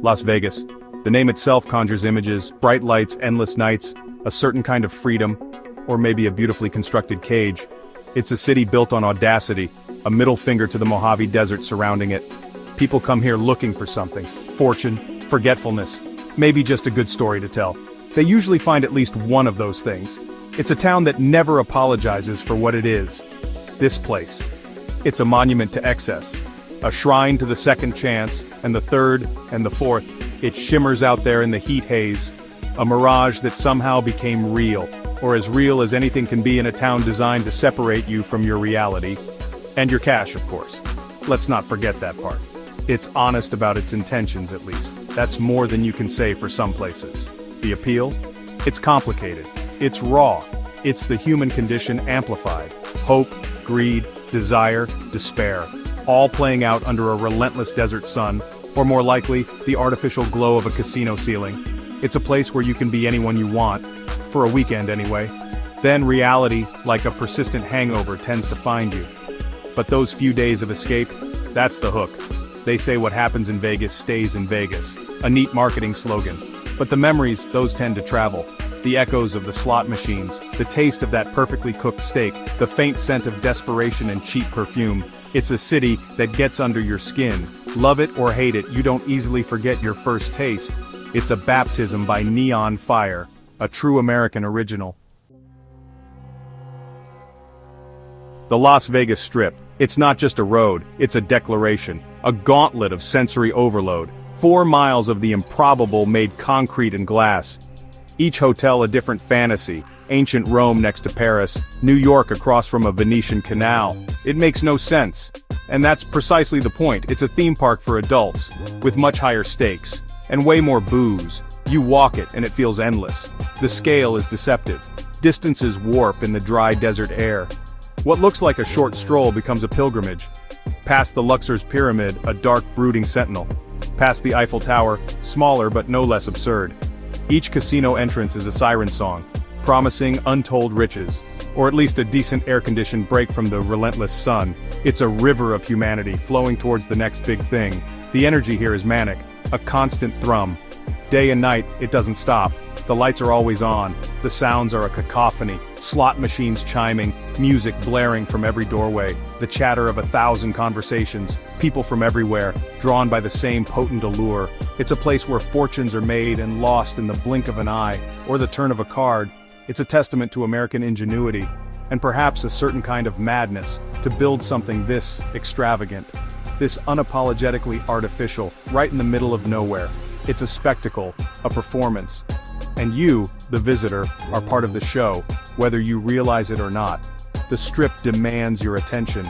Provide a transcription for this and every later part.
Las Vegas. The name itself conjures images, bright lights, endless nights, a certain kind of freedom, or maybe a beautifully constructed cage. It's a city built on audacity, a middle finger to the Mojave Desert surrounding it. People come here looking for something: fortune, forgetfulness, maybe just a good story to tell. They usually find at least one of those things. It's a town that never apologizes for what it is. This place. It's a monument to excess, a shrine to the second chance, and the third, and the fourth. It shimmers out there in the heat haze, a mirage that somehow became real, or as real as anything can be in a town designed to separate you from your reality. And your cash, of course. Let's not forget that part. It's honest about its intentions, at least. That's more than you can say for some places. The appeal? It's complicated. It's raw. It's the human condition amplified. Hope, greed, desire, despair, all playing out under a relentless desert sun, or more likely, the artificial glow of a casino ceiling. It's a place where you can be anyone you want, for a weekend anyway. Then reality, like a persistent hangover, tends to find you. But those few days of escape, that's the hook. They say what happens in Vegas stays in Vegas, a neat marketing slogan. But the memories, those tend to travel. The echoes of the slot machines, the taste of that perfectly cooked steak, the faint scent of desperation and cheap perfume. It's a city that gets under your skin. Love it or hate it, you don't easily forget your first taste. It's a baptism by neon fire, a true American original. The Las Vegas Strip. It's not just a road, it's a declaration, a gauntlet of sensory overload. 4 miles of the improbable made concrete and glass. Each hotel a different fantasy. Ancient Rome next to Paris, New York across from a Venetian canal. It makes no sense. And that's precisely the point. It's a theme park for adults, with much higher stakes, and way more booze. You walk it and it feels endless. The scale is deceptive. Distances warp in the dry desert air. What looks like a short stroll becomes a pilgrimage. Past the Luxor's pyramid, a dark brooding sentinel. Past the Eiffel Tower, smaller but no less absurd. Each casino entrance is a siren song, promising untold riches, or at least a decent air-conditioned break from the relentless sun. It's a river of humanity flowing towards the next big thing. The energy here is manic, a constant thrum. Day and night, it doesn't stop. The lights are always on, the sounds are a cacophony, slot machines chiming, music blaring from every doorway, the chatter of 1,000 conversations, people from everywhere, drawn by the same potent allure. It's a place where fortunes are made and lost in the blink of an eye, or the turn of a card. It's a testament to American ingenuity, and perhaps a certain kind of madness, to build something this extravagant, this unapologetically artificial, right in the middle of nowhere. It's a spectacle, a performance. And you, the visitor, are part of the show, whether you realize it or not. The Strip demands your attention.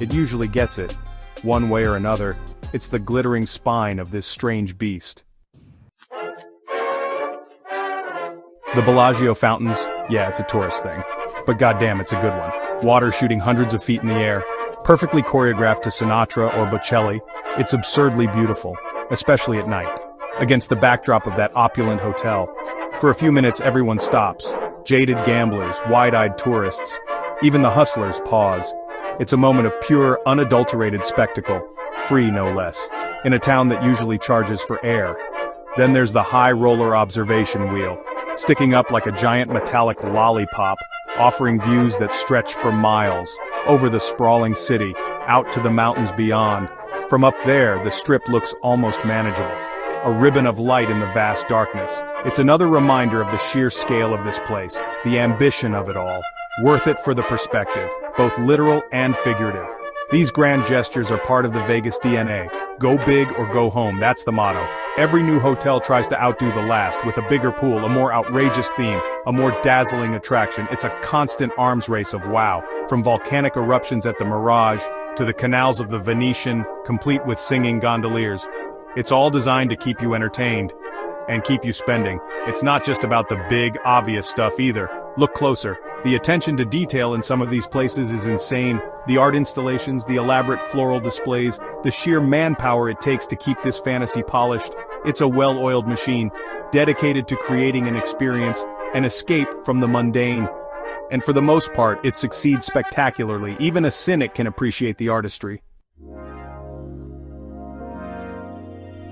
It usually gets it. One way or another, it's the glittering spine of this strange beast. The Bellagio fountains, yeah, it's a tourist thing. But goddamn, it's a good one. Water shooting hundreds of feet in the air, perfectly choreographed to Sinatra or Bocelli. It's absurdly beautiful, especially at night, against the backdrop of that opulent hotel. For a few minutes everyone stops. Jaded gamblers, wide-eyed tourists, even the hustlers pause. It's a moment of pure, unadulterated spectacle, free no less, in a town that usually charges for air. Then there's the high roller observation wheel, sticking up like a giant metallic lollipop, offering views that stretch for miles, over the sprawling city, out to the mountains beyond. From up there, the Strip looks almost manageable. A ribbon of light in the vast darkness. It's another reminder of the sheer scale of this place, the ambition of it all. Worth it for the perspective, both literal and figurative. These grand gestures are part of the Vegas DNA. Go big or go home, that's the motto. Every new hotel tries to outdo the last, with a bigger pool, a more outrageous theme, a more dazzling attraction. It's a constant arms race of wow, from volcanic eruptions at the Mirage, to the canals of the Venetian, complete with singing gondoliers. It's all designed to keep you entertained, and keep you spending. It's not just about the big, obvious stuff either. Look closer. The attention to detail in some of these places is insane. The art installations, the elaborate floral displays, the sheer manpower it takes to keep this fantasy polished. It's a well-oiled machine, dedicated to creating an experience, an escape from the mundane. And for the most part, it succeeds spectacularly. Even a cynic can appreciate the artistry.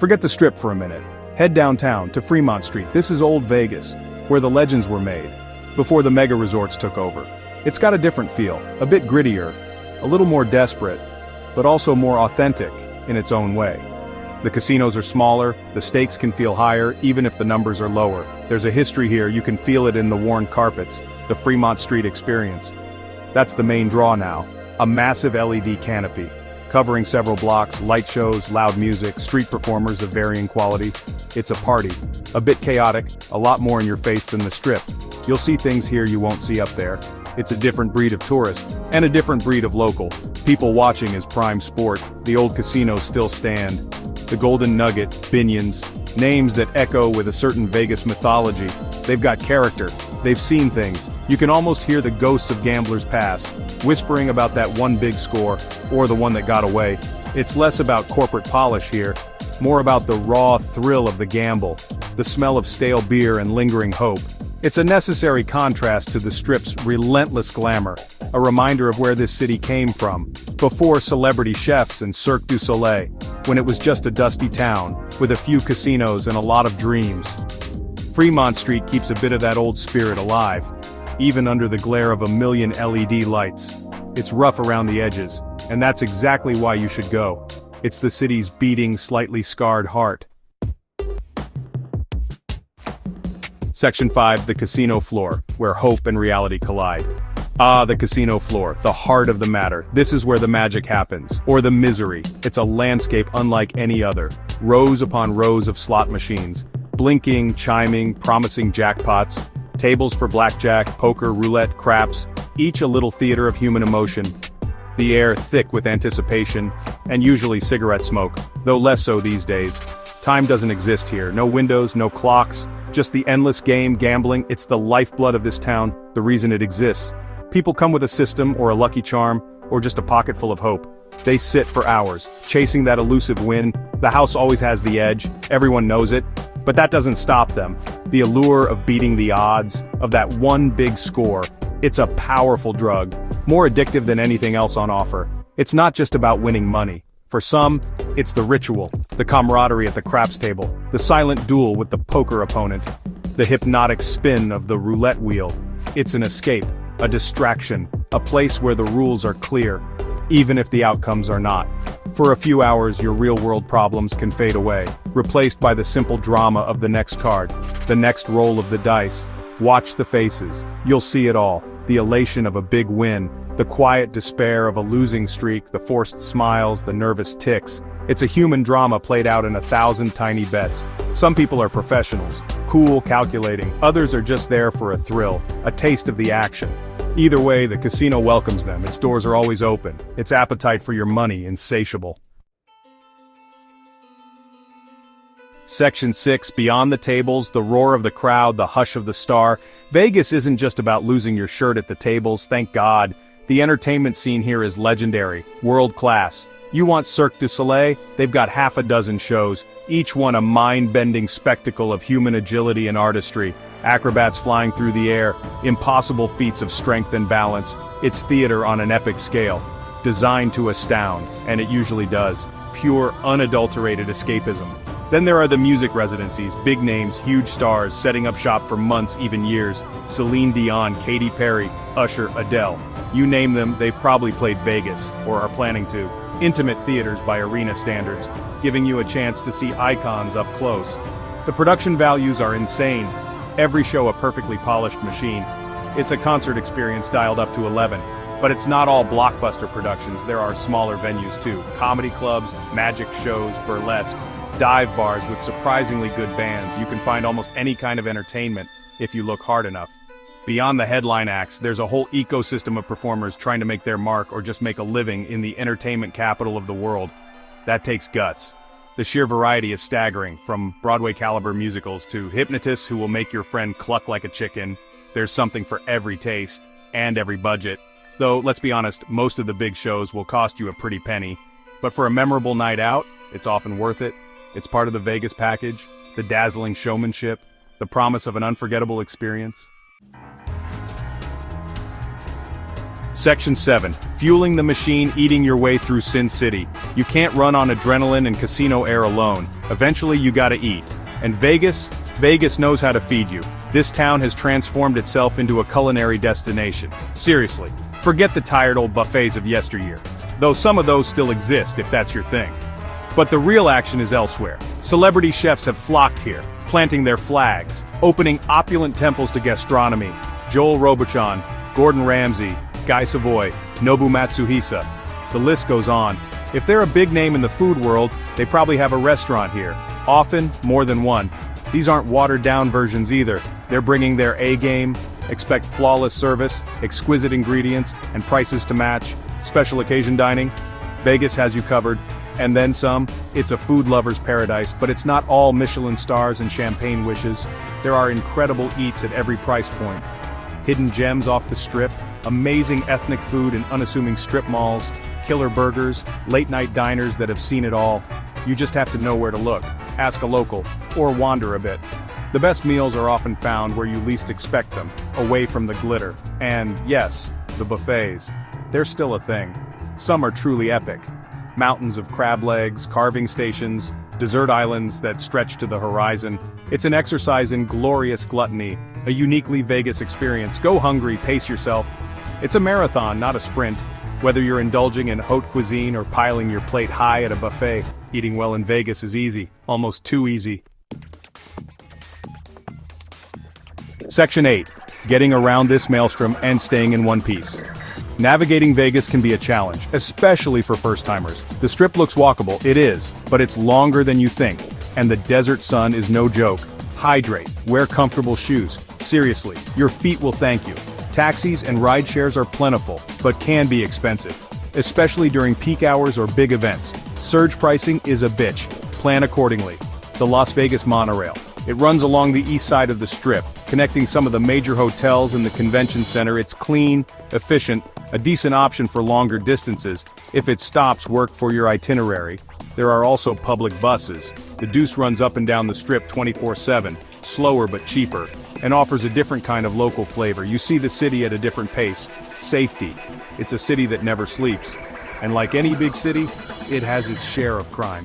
Forget the Strip for a minute. Head downtown to Fremont Street. This is old Vegas, where the legends were made, before the mega resorts took over. It's got a different feel, a bit grittier, a little more desperate, but also more authentic in its own way. The casinos are smaller, the stakes can feel higher, even if the numbers are lower. There's a history here, you can feel it in the worn carpets, the Fremont Street experience. That's the main draw now, a massive LED canopy, covering several blocks, light shows, loud music, street performers of varying quality. It's a party, a bit chaotic, a lot more in your face than the Strip. You'll see things here you won't see up there. It's a different breed of tourist, and a different breed of local. People watching is prime sport, the old casinos still stand. The Golden Nugget, Binions, names that echo with a certain Vegas mythology. They've got character, they've seen things. You can almost hear the ghosts of gamblers past, whispering about that one big score, or the one that got away. It's less about corporate polish here, more about the raw thrill of the gamble, the smell of stale beer and lingering hope. It's a necessary contrast to the Strip's relentless glamour, a reminder of where this city came from, before celebrity chefs and Cirque du Soleil, when it was just a dusty town, with a few casinos and a lot of dreams. Fremont Street keeps a bit of that old spirit alive, even under the glare of a million LED lights. It's rough around the edges, and that's exactly why you should go. It's the city's beating, slightly scarred heart. Section 5, the casino floor, where hope and reality collide. Ah, the casino floor, the heart of the matter. This is where the magic happens, or the misery. It's a landscape unlike any other. Rows upon rows of slot machines, blinking, chiming, promising jackpots, tables for blackjack, poker, roulette, craps, each a little theater of human emotion. The air thick with anticipation, and usually cigarette smoke, though less so these days. Time doesn't exist here, no windows, no clocks, just the endless game, gambling. It's the lifeblood of this town, the reason it exists. People come with a system, or a lucky charm, or just a pocket full of hope. They sit for hours, chasing that elusive win. The house always has the edge, everyone knows it, but that doesn't stop them. The allure of beating the odds, of that one big score, it's a powerful drug, more addictive than anything else on offer. It's not just about winning money. For some, it's the ritual, the camaraderie at the craps table, the silent duel with the poker opponent, the hypnotic spin of the roulette wheel. It's an escape, a distraction, a place where the rules are clear, even if the outcomes are not. For a few hours, your real-world problems can fade away, replaced by the simple drama of the next card, the next roll of the dice. Watch the faces, you'll see it all, the elation of a big win, the quiet despair of a losing streak, the forced smiles, the nervous tics. It's a human drama played out in 1,000 tiny bets. Some people are professionals, cool, calculating. Others are just there for a thrill, a taste of the action. Either way, the casino welcomes them. Its doors are always open. Its appetite for your money insatiable. Section 6, beyond the tables, the roar of the crowd, the hush of the star. Vegas isn't just about losing your shirt at the tables, thank God. The entertainment scene here is legendary, world-class. You want Cirque du Soleil? They've got half a dozen shows, each one a mind-bending spectacle of human agility and artistry. Acrobats flying through the air, impossible feats of strength and balance. It's theater on an epic scale, designed to astound, and it usually does. Pure, unadulterated escapism. Then there are the music residencies, big names, huge stars, setting up shop for months, even years. Celine Dion, Katy Perry, Usher, Adele. You name them, they've probably played Vegas, or are planning to. Intimate theaters by arena standards, giving you a chance to see icons up close. The production values are insane. Every show a perfectly polished machine. It's a concert experience dialed up to 11. But it's not all blockbuster productions, there are smaller venues too. Comedy clubs, magic shows, burlesque, dive bars with surprisingly good bands. You can find almost any kind of entertainment if you look hard enough. Beyond the headline acts, there's a whole ecosystem of performers trying to make their mark or just make a living in the entertainment capital of the world. That takes guts. The sheer variety is staggering, from Broadway-caliber musicals to hypnotists who will make your friend cluck like a chicken. There's something for every taste, and every budget. Though, let's be honest, most of the big shows will cost you a pretty penny. But for a memorable night out, it's often worth it. It's part of the Vegas package, the dazzling showmanship, the promise of an unforgettable experience. Section 7. Fueling the machine, eating your way through Sin City. You can't run on adrenaline and casino air alone. Eventually you gotta eat. And Vegas knows how to feed you. This town has transformed itself into a culinary destination. Seriously, forget the tired old buffets of yesteryear. Though some of those still exist if that's your thing. But the real action is elsewhere. Celebrity chefs have flocked here, planting their flags, opening opulent temples to gastronomy. Joel Robuchon, Gordon Ramsay, Guy Savoy, Nobu Matsuhisa. The list goes on. If they're a big name in the food world, they probably have a restaurant here. Often, more than one. These aren't watered-down versions either. They're bringing their A-game. Expect flawless service, exquisite ingredients, and prices to match. Special occasion dining. Vegas has you covered. And then some. It's a food lover's paradise, but it's not all Michelin stars and champagne wishes. There are incredible eats at every price point. Hidden gems off the strip, amazing ethnic food in unassuming strip malls, killer burgers, late-night diners that have seen it all. You just have to know where to look, ask a local, or wander a bit. The best meals are often found where you least expect them, away from the glitter. And, yes, the buffets. They're still a thing. Some are truly epic. Mountains of crab legs, carving stations, desert islands that stretch to the horizon. It's an exercise in glorious gluttony, a uniquely Vegas experience. Go hungry, pace yourself. It's a marathon, not a sprint. Whether you're indulging in haute cuisine or piling your plate high at a buffet, eating well in Vegas is easy, almost too easy. Section 8. Getting around this maelstrom and staying in one piece. Navigating Vegas can be a challenge, especially for first-timers. The strip looks walkable, it is, but it's longer than you think, and the desert sun is no joke. Hydrate, wear comfortable shoes. Seriously, your feet will thank you. Taxis and ride shares are plentiful, but can be expensive, especially during peak hours or big events. Surge pricing is a bitch. Plan accordingly. The Las Vegas monorail. It runs along the east side of the strip, connecting some of the major hotels and the convention center. It's clean, efficient, a decent option for longer distances, if its stops work for your itinerary. There are also public buses. The Deuce runs up and down the strip 24/7, slower but cheaper, and offers a different kind of local flavor. You see the city at a different pace. Safety. It's a city that never sleeps. And like any big city, it has its share of crime.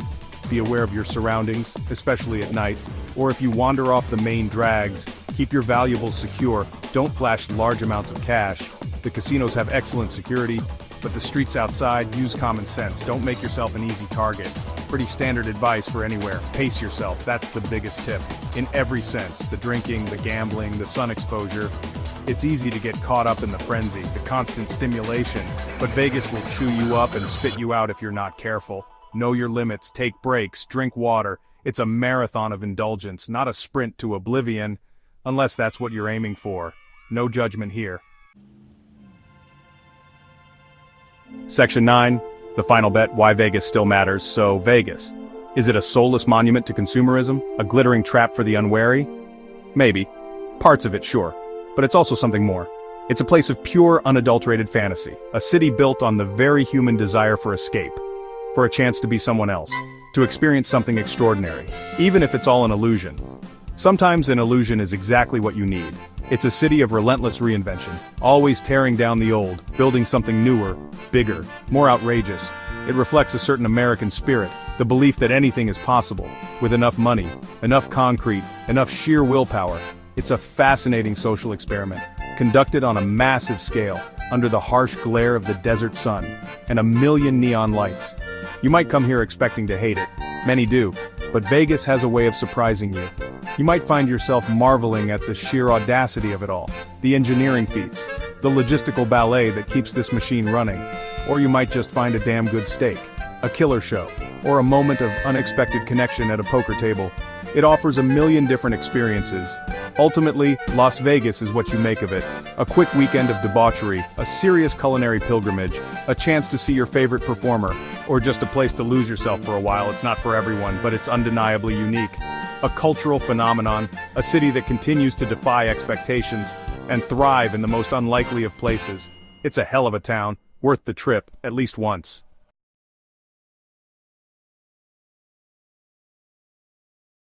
Be aware of your surroundings, especially at night, or if you wander off the main drags, keep your valuables secure, don't flash large amounts of cash. The casinos have excellent security, but the streets outside, use common sense, don't make yourself an easy target. Pretty standard advice for anywhere, pace yourself, that's the biggest tip. In every sense, the drinking, the gambling, the sun exposure. It's easy to get caught up in the frenzy, the constant stimulation, but Vegas will chew you up and spit you out if you're not careful. Know your limits, take breaks, drink water. It's a marathon of indulgence, not a sprint to oblivion, unless that's what you're aiming for. No judgment here. Section 9. The final bet, why Vegas still matters. So, Vegas. Is it a soulless monument to consumerism? A glittering trap for the unwary? Maybe. Parts of it, sure. But it's also something more. It's a place of pure, unadulterated fantasy. A city built on the very human desire for escape. For a chance to be someone else. To experience something extraordinary. Even if it's all an illusion. Sometimes an illusion is exactly what you need. It's a city of relentless reinvention. Always tearing down the old, building something newer, bigger, more outrageous. It reflects a certain American spirit. The belief that anything is possible. With enough money, enough concrete, enough sheer willpower. It's a fascinating social experiment. Conducted on a massive scale. Under the harsh glare of the desert sun. And a million neon lights. You might come here expecting to hate it. Many do. But Vegas has a way of surprising you. You might find yourself marveling at the sheer audacity of it all. The engineering feats. The logistical ballet that keeps this machine running. Or you might just find a damn good steak. A killer show. Or a moment of unexpected connection at a poker table. It offers a million different experiences. Ultimately, Las Vegas is what you make of it. A quick weekend of debauchery, a serious culinary pilgrimage, a chance to see your favorite performer, or just a place to lose yourself for a while. It's not for everyone, but it's undeniably unique. A cultural phenomenon, a city that continues to defy expectations, and thrive in the most unlikely of places. It's a hell of a town, worth the trip, at least once.